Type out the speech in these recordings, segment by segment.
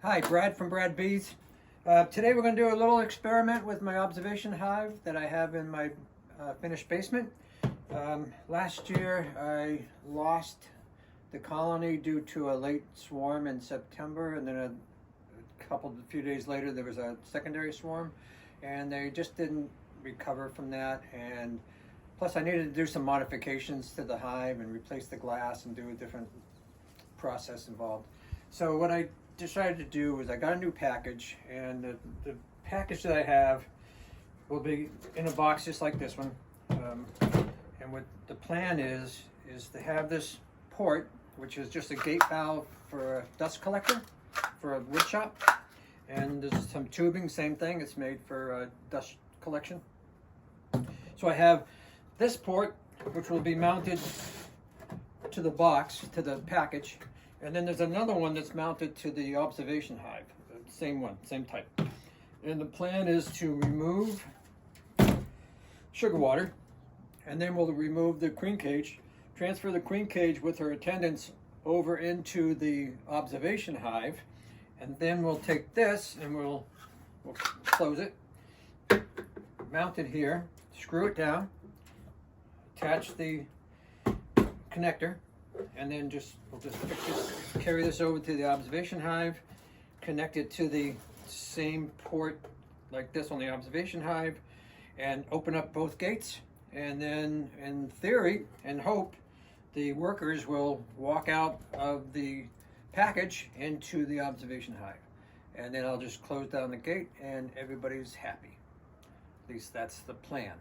Hi, Brad from Brad Bees. Today we're going to do a little experiment with my observation hive that I have in my finished basement. Last year I lost the colony due to a late swarm in September, and then a few days later there was a secondary swarm, and they just didn't recover from that. And plus I needed to do some modifications to the hive and replace the glass and do a different process involved. So what I decided to do was I got a new package, and the package that I have will be in a box just like this one. And what the plan is to have this port, which is just a gate valve for a dust collector for a wood shop, and there's some tubing, same thing, it's made for dust collection. So I have this port, which will be mounted to the box, to the package, and then there's another one that's mounted to the observation hive, same one, same type. And the plan is to remove sugar water, and then we'll remove the queen cage, transfer the queen cage with her attendants over into the observation hive, and then we'll take this and we'll close it, mount it here, screw it down, attach the connector, and then we'll just carry this over to the observation hive, connect it to the same port like this on the observation hive, and open up both gates. And then in theory and hope, the workers will walk out of the package into the observation hive, and then I'll just close down the gate and everybody's happy. At least that's the plan.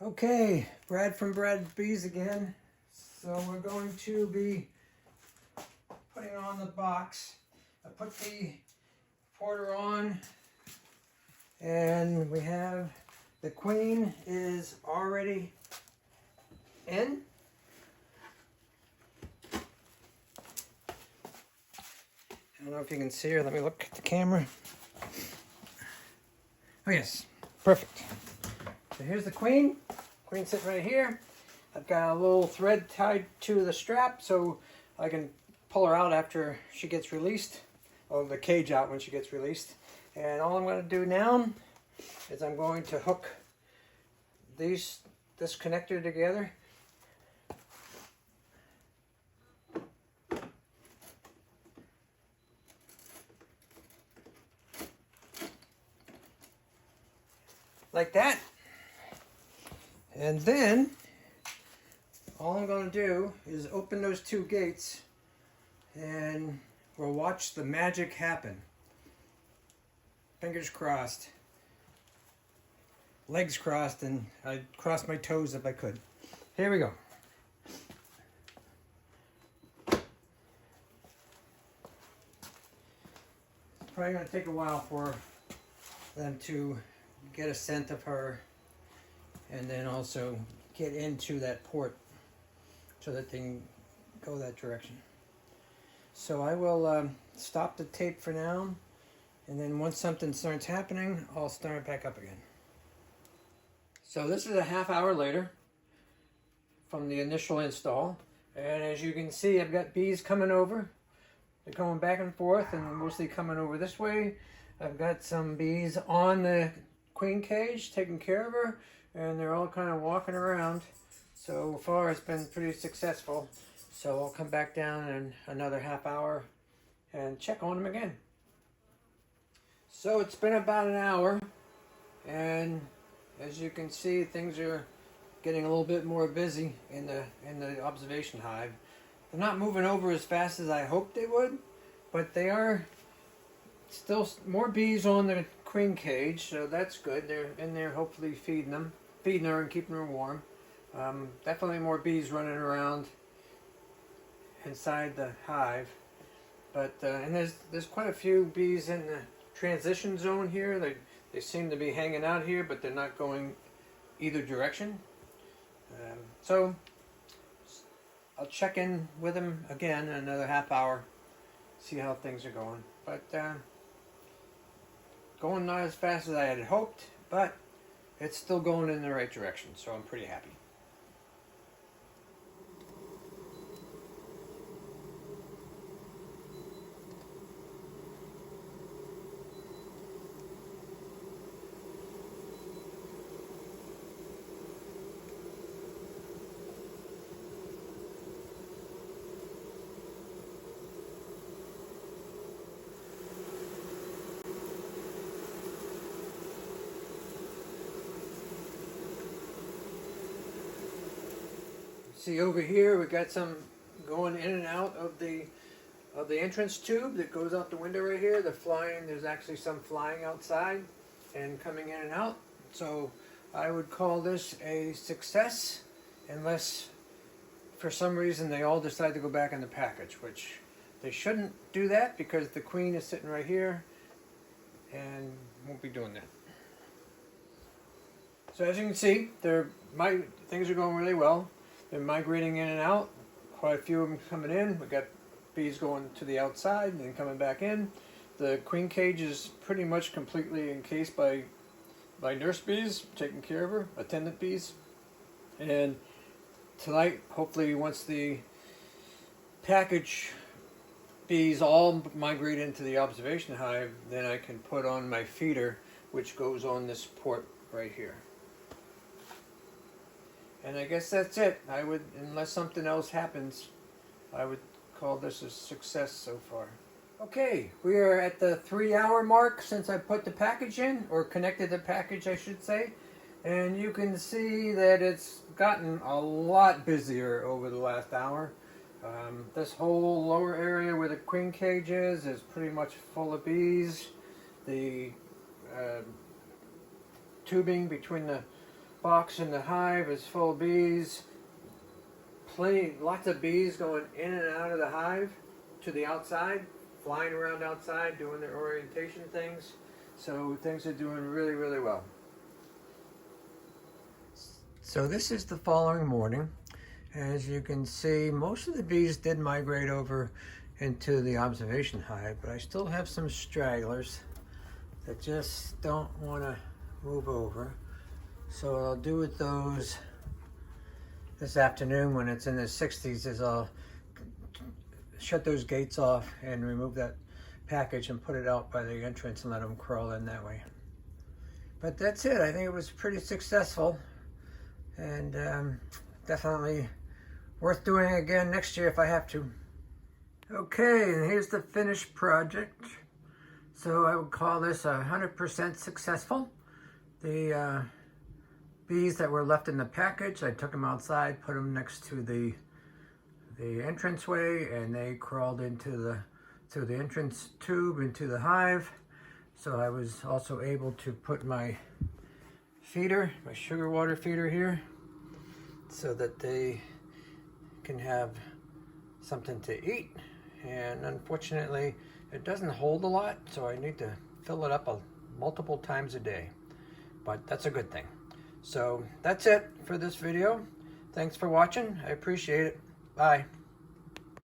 Okay, Brad from Brad Bees again. So we're going to be putting on the box. I put the porter on, and we have the queen is already in. I don't know if you can see her. Let me look at the camera. Oh yes, perfect. So here's the queen. Queen's sitting right here. I've got a little thread tied to the strap so I can pull her out after she gets released, or the cage out when she gets released. And all I'm going to do now is I'm going to hook this connector together. Like that. And then all I'm going to do is open those two gates, and we'll watch the magic happen. Fingers crossed. legs crossed, and I'd cross my toes if I could. Here we go. It's probably going to take a while for them to get a scent of her, and then also get into that port so that they can go that direction. So I will stop the tape for now, and then once something starts happening, I'll start it back up again. So this is a half hour later from the initial install, and as you can see, I've got bees coming over. They're going back and forth and mostly coming over this way. I've got some bees on the queen cage taking care of her, and they're all kind of walking around. So far it's been pretty successful. So I'll come back down in another half hour and check on them again. So it's been about an hour, and as you can see, things are getting a little bit more busy in the observation hive. They're not moving over as fast as I hoped they would, but they are still more bees on the queen cage, so that's good. They're in there hopefully feeding her and keeping her warm. Definitely more bees running around inside the hive, but and there's quite a few bees in the transition zone here. They seem to be hanging out here, but they're not going either direction. So I'll check in with them again in another half hour, see how things are going. But going not as fast as I had hoped, but it's still going in the right direction, so I'm pretty happy. See over here, we got some going in and out of the entrance tube that goes out the window right here. They're flying. There's actually some flying outside and coming in and out. So I would call this a success, unless for some reason they all decide to go back in the package, which they shouldn't do that because the queen is sitting right here and won't be doing that. So as you can see, things are going really well. They're migrating in and out. Quite a few of them coming in. We've got bees going to the outside and then coming back in. The queen cage is pretty much completely encased by nurse bees, taking care of her, attendant bees. And tonight, hopefully once the package bees all migrate into the observation hive, then I can put on my feeder, which goes on this port right here. And I guess that's it. Unless something else happens, I would call this a success so far. Okay, we are at the 3-hour mark since I put the package in, or connected the package, I should say. And you can see that it's gotten a lot busier over the last hour. This whole lower area where the queen cage is pretty much full of bees. The tubing between the box and the hive is full of bees. Lots of bees going in and out of the hive to the outside, flying around outside, doing their orientation things. So things are doing really, really well. So this is the following morning. As you can see, most of the bees did migrate over into the observation hive, but I still have some stragglers that just don't want to move over. So what I'll do with those this afternoon when it's in the 60s is I'll shut those gates off and remove that package and put it out by the entrance and let them crawl in that way. But that's it. I think it was pretty successful, and definitely worth doing again next year if I have to. Okay, and here's the finished project. So I would call this 100% successful. The bees that were left in the package, I took them outside, put them next to the entranceway, and they crawled into through the entrance tube into the hive. So I was also able to put my feeder, my sugar water feeder here, so that they can have something to eat. And unfortunately, it doesn't hold a lot, so I need to fill it up multiple times a day. But that's a good thing. So that's it for this video. Thanks for watching. I appreciate it. Bye.